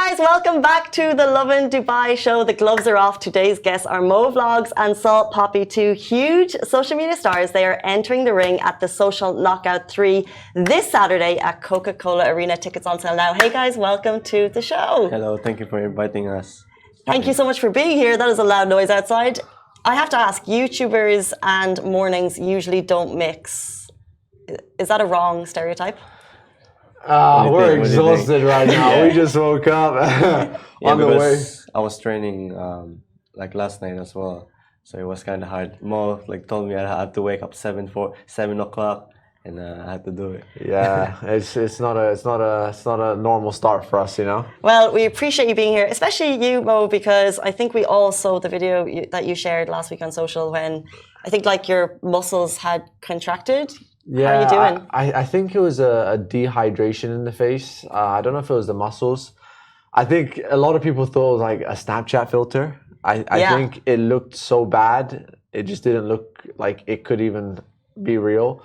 guys, welcome back to the Lovin Dubai show. The gloves are off. Today's guests are Mo Vlogs and Salt Papi, two huge social media stars. They are entering the ring at the Social Knockout 3 this Saturday at Coca-Cola Arena. Tickets on sale now. Hey guys, welcome to the show. Hello, thank you for inviting us. Thank you so much for being here. That is a loud noise outside. I have to ask, YouTubers and mornings usually don't mix. Is that a wrong stereotype? We're exhausted right now. Yeah. We just woke up on the way. I was training like last night as well, so it was kind of hard. Mo told me I had to wake up 7 o'clock, and I had to do it. Yeah, it's not a normal start for us, you know. Well, we appreciate you being here, especially you, Mo, because I think we all saw the video that you shared last week on social when I think like your muscles had contracted. Yeah, how are you doing? I think it was a dehydration in the face. I don't know if it was the muscles. I think a lot of people thought it was like a Snapchat filter. I think it looked so bad. It just didn't look like it could even be real.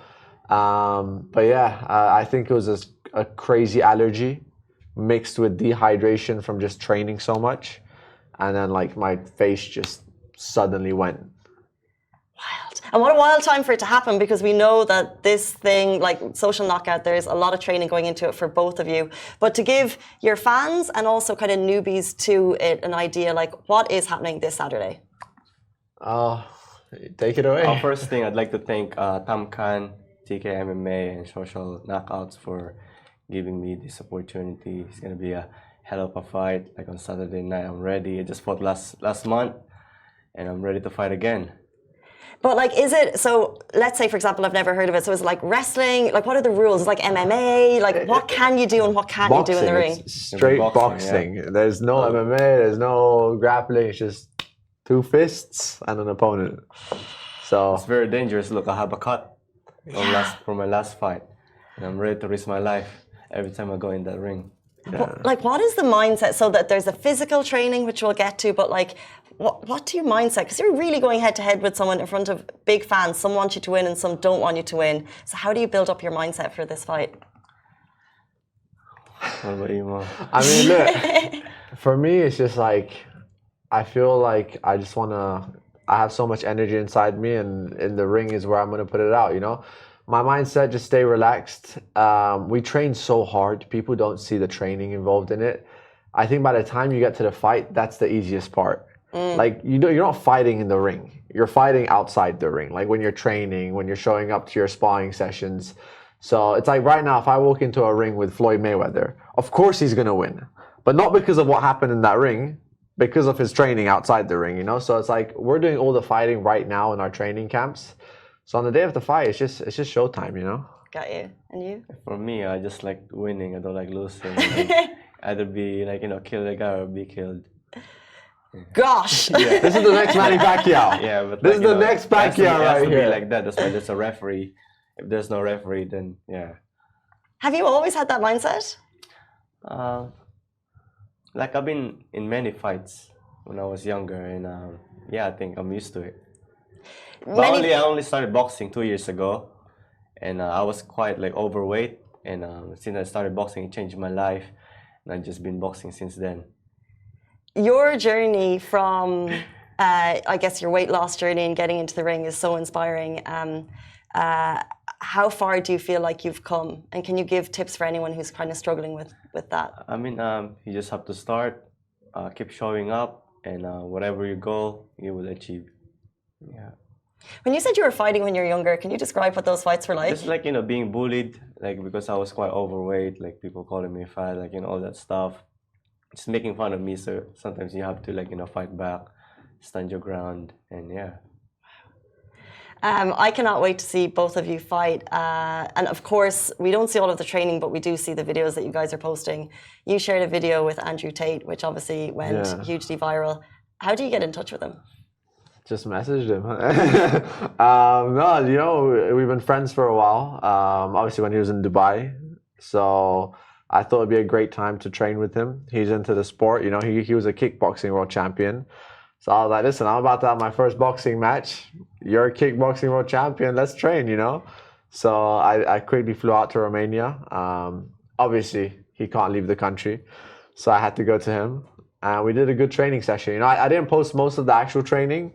But yeah, I think it was a crazy allergy mixed with dehydration from just training so much. And then like my face just suddenly went. Wild. And what a wild time for it to happen, because we know that this thing, like Social Knockout, there's a lot of training going into it for both of you. But to give your fans and also kind of newbies to it an idea, like what is happening this Saturday? Take it away. First thing, I'd like to thank Tam Khan, TK MMA, and Social Knockouts for giving me this opportunity. It's gonna be a hell of a fight. Like on Saturday night, I'm ready. I just fought last month, and I'm ready to fight again. But like, is it, so let's say, for example, I've never heard of it. So is it like wrestling? Like, what are the rules? It's like MMA? Like, what can you do and what can't you do in the ring? It's straight boxing. Yeah. There's no MMA, there's no grappling. It's just two fists and an opponent. So it's very dangerous. Look, I have a cut from my last fight, and I'm ready to risk my life every time I go in that ring. Yeah. Like, what is the mindset? So that there's a physical training, which we'll get to, but like, what do you mindset? Because you're really going head to head with someone in front of big fans. Some want you to win and some don't want you to win. So how do you build up your mindset for this fight? What about you, Mo? I mean, look, for me, it's just like, I feel like I have so much energy inside me, and in the ring is where I'm going to put it out, you know? My mindset, just stay relaxed. We train so hard. People don't see the training involved in it. I think by the time you get to the fight, that's the easiest part. Like, you're not fighting in the ring. You're fighting outside the ring. Like when you're training, when you're showing up to your sparring sessions. So it's like right now, if I walk into a ring with Floyd Mayweather, of course he's going to win. But not because of what happened in that ring, because of his training outside the ring, you know? So it's like we're doing all the fighting right now in our training camps. So on the day of the fight, it's just showtime, you know? Got you. And you? For me, I just like winning. I don't like losing. Either be like, kill the guy or be killed. Gosh! Yeah. This is the next Manny Pacquiao. Yeah, but this is the next Pacquiao right here. Be like that. That's why there's a referee. If there's no referee, then yeah. Have you always had that mindset? Like I've been in many fights when I was younger, and yeah, I think I'm used to it. But I only started boxing 2 years ago, and I was quite like overweight, and since I started boxing, it changed my life, and I've just been boxing since then. Your journey from, I guess, your weight loss journey and getting into the ring is so inspiring. How far do you feel like you've come? And can you give tips for anyone who's kind of struggling with that? I mean, you just have to start, keep showing up, and whatever your goal, you will achieve. Yeah. When you said you were fighting when you were younger, can you describe what those fights were like? Just like, being bullied, like because I was quite overweight, like people calling me fat, like, all that stuff. Just making fun of me, so sometimes you have to like, fight back, stand your ground, and yeah. I cannot wait to see both of you fight. And of course, we don't see all of the training, but we do see the videos that you guys are posting. You shared a video with Andrew Tate, which obviously went hugely viral. How do you get in touch with him? Just messaged him. No, we've been friends for a while. Obviously, when he was in Dubai. So I thought it'd be a great time to train with him. He's into the sport. He was a kickboxing world champion. So I was like, listen, I'm about to have my first boxing match. You're a kickboxing world champion. Let's train, So I quickly flew out to Romania. Obviously, he can't leave the country. So I had to go to him. And we did a good training session. You know, I didn't post most of the actual training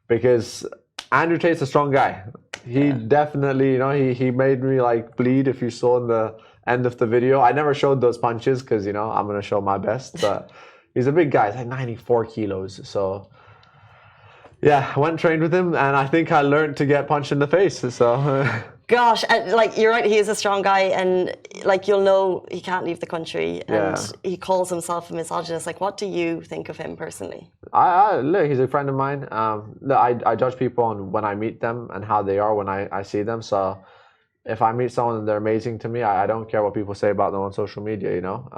because Andrew Tate's a strong guy. He definitely, you know, he made me like bleed if you saw in the end of the video. I never showed those punches because, you know, I'm going to show my best. But he's a big guy. He's like 94 kilos. So, yeah, I went and trained with him. And I think I learned to get punched in the face. So... Gosh, like you're right, he is a strong guy, and like you'll know he can't leave the country, and he calls himself a misogynist. Like, what do you think of him personally? Look, he's a friend of mine. Look, I judge people on when I meet them and how they are when I see them. So if I meet someone and they're amazing to me, I don't care what people say about them on social media, you know.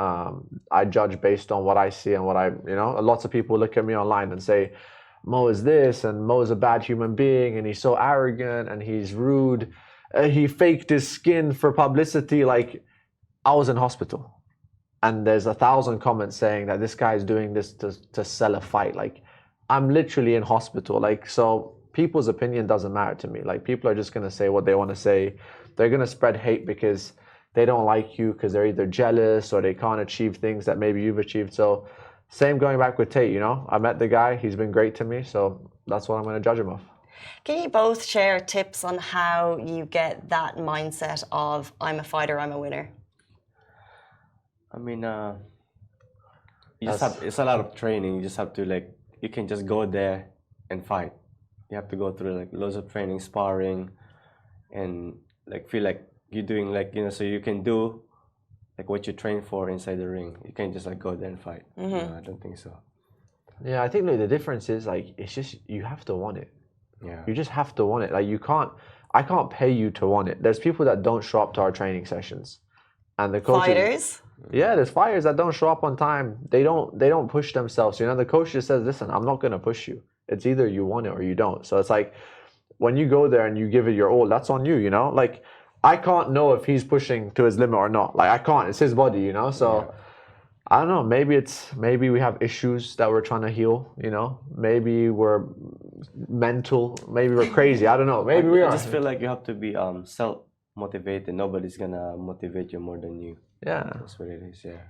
I judge based on what I see and what you know, lots of people look at me online and say, Mo is this, and Mo is a bad human being, and he's so arrogant, and he's rude. He faked his skin for publicity. Like, I was in hospital and there's 1,000 comments saying that this guy is doing this to sell a fight. Like, I'm literally in hospital. Like, so people's opinion doesn't matter to me. Like, people are just going to say what they want to say. They're going to spread hate because they don't like you, because they're either jealous or they can't achieve things that maybe you've achieved. So same going back with Tate, you know, I met the guy. He's been great to me. So that's what I'm going to judge him of. Can you both share tips on how you get that mindset of I'm a fighter, I'm a winner? I mean, you just have, it's a lot of training. You just have to like, you can just go there and fight. You have to go through like loads of training, sparring, and like feel like you're doing like, you know, so you can do like what you train for inside the ring. You can't just like go there and fight. No, I don't think so. Yeah, I think like the difference is like, it's just, you have to want it. Yeah. You just have to want it. Like, I can't pay you to want it. There's people that don't show up to our training sessions. And the coaches, fighters? Yeah, there's fighters that don't show up on time. They don't push themselves. You know, the coach just says, listen, I'm not gonna push you. It's either you want it or you don't. So it's like when you go there and you give it your all, that's on you, you know? Like, I can't know if he's pushing to his limit or not. Like, I can't. It's his body, you know? So I don't know, maybe we have issues that we're trying to heal, you know? Maybe we're mental, maybe we're crazy, I don't know. Maybe we are. I just feel like you have to be self-motivated. Nobody's gonna motivate you more than you. Yeah. That's what it is, yeah.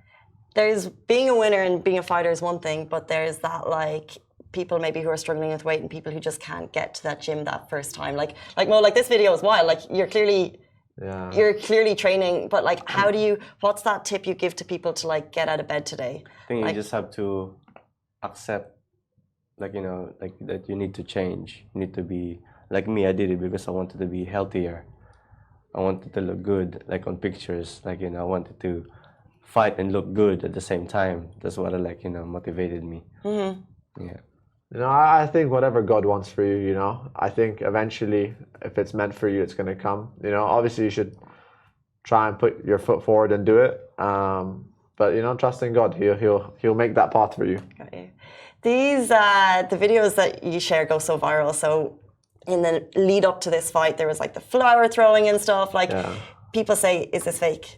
There's being a winner and being a fighter is one thing, but there's that like people maybe who are struggling with weight and people who just can't get to that gym that first time. Like Mo, like this video is wild. Like you're clearly training, but like what's that tip you give to people to like get out of bed today? I think like, you just have to accept, like, you know, like that you need to change. You need to be, like me, I did it because I wanted to be healthier. I wanted to look good, like on pictures, like, you know, I wanted to fight and look good at the same time. That's what, like, you know, motivated me. Yeah. You know, I think whatever God wants for you, you know, I think eventually, if it's meant for you, it's going to come. You know, obviously you should try and put your foot forward and do it. But, you know, trust in God. He'll make that path for you. Got you. These, the videos that you share go so viral. So in the lead up to this fight, there was like the flower throwing and stuff. Like people say, is this fake?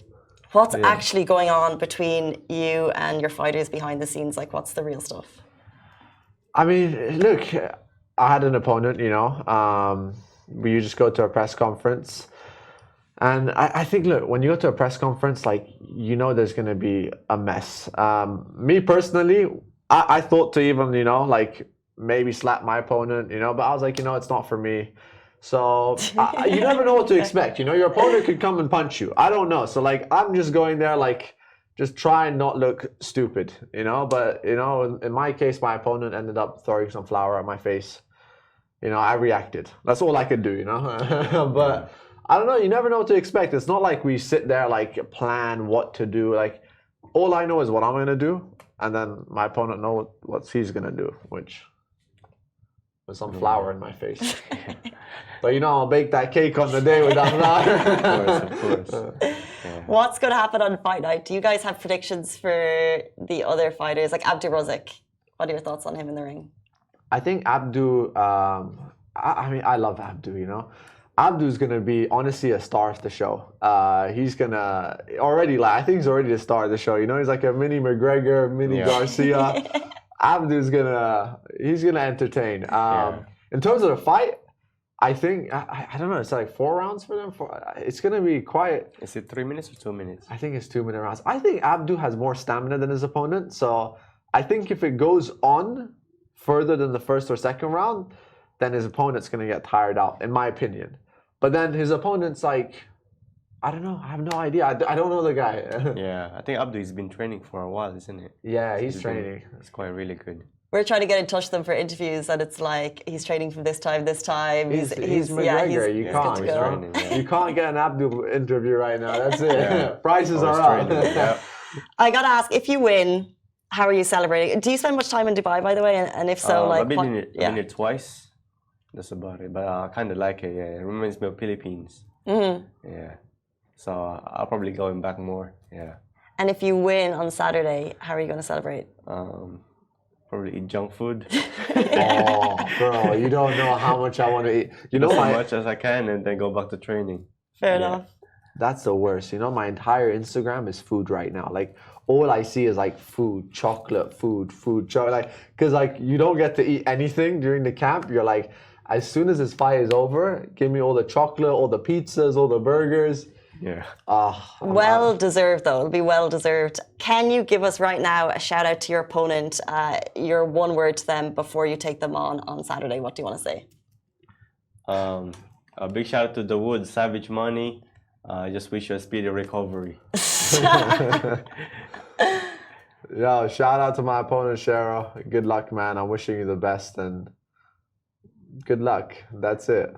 What's actually going on between you and your fighters behind the scenes? Like, what's the real stuff? I mean, look, I had an opponent, you know, you just go to a press conference. And I think, look, when you go to a press conference, like, you know, there's going to be a mess. Me personally, I thought to even, you know, like maybe slap my opponent, you know, but I was like, you know, it's not for me. So you never know what to expect. You know, your opponent could come and punch you. I don't know. So like, I'm just going there, like, just try and not look stupid, you know. But, you know, in my case, my opponent ended up throwing some flour at my face. You know, I reacted. That's all I could do, you know. But I don't know. You never know what to expect. It's not like we sit there, like, plan what to do. Like, all I know is what I'm going to do. And then my opponent knows what he's going to do, which was some flour in my face. But, you know, I'll bake that cake on the day with that flour. Of course. What's going to happen on fight night? Do you guys have predictions for the other fighters? Like Abdu Rozik, what are your thoughts on him in the ring? I think Abdu, I mean, I love Abdu, you know. Abdu's going to be, honestly, a star of the show. He's going to, already, like, I think he's already the star of the show, you know. He's like a mini McGregor, mini Garcia. Abdu's he's going to entertain. In terms of the fight, I think I don't know. It's like 4 rounds for them. It's gonna be quite. Is it 3 minutes or 2 minutes? I think it's 2 minute rounds. I think Abdu has more stamina than his opponent, so I think if it goes on further than the first or second round, then his opponent's gonna get tired out, in my opinion. But then his opponent's like, I don't know. I have no idea. I don't know the guy. Yeah, I think Abdu has been training for a while, isn't it? Yeah, he's training. It's quite really good. We're trying to get in touch with them for interviews, and it's like he's training from this time. He's McGregor. You can't. You can't get an Abdu interview right now. That's it. Yeah. Prices are up. Yeah. I gotta ask, if you win, how are you celebrating? Do you spend much time in Dubai, by the way? And if so, like, I've been here twice. That's about it. But I kind of like it. Yeah, it reminds me of Philippines. Yeah. So I'll probably going back more. Yeah. And if you win on Saturday, how are you going to celebrate? Probably eat junk food. Oh, bro, you don't know how much I want to eat. You know, as much as I can, and then go back to training. Fair enough. That's the worst. You know, my entire Instagram is food right now. Like, all I see is like food, chocolate, food, chocolate. Like, because like you don't get to eat anything during the camp. You're like, as soon as this fight is over, give me all the chocolate, all the pizzas, all the burgers. Yeah. Well deserved, though. It'll be well deserved. Can you give us right now a shout out to your opponent, your one word to them before you take them on Saturday? What do you want to say? A big shout out to the Wood, Savage Money. I just wish you a speedy recovery. Yo, shout out to my opponent, Cheryl. Good luck, man. I'm wishing you the best and good luck. That's it.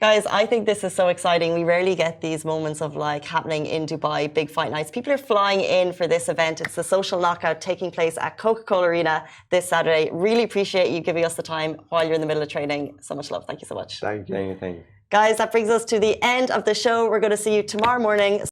Guys, I think this is so exciting. We rarely get these moments of like happening in Dubai, big fight nights. People are flying in for this event. It's the social knockout taking place at Coca-Cola Arena this Saturday. Really appreciate you giving us the time while you're in the middle of training. So much love. Thank you so much. Thank you. Thank you. Guys, that brings us to the end of the show. We're going to see you tomorrow morning.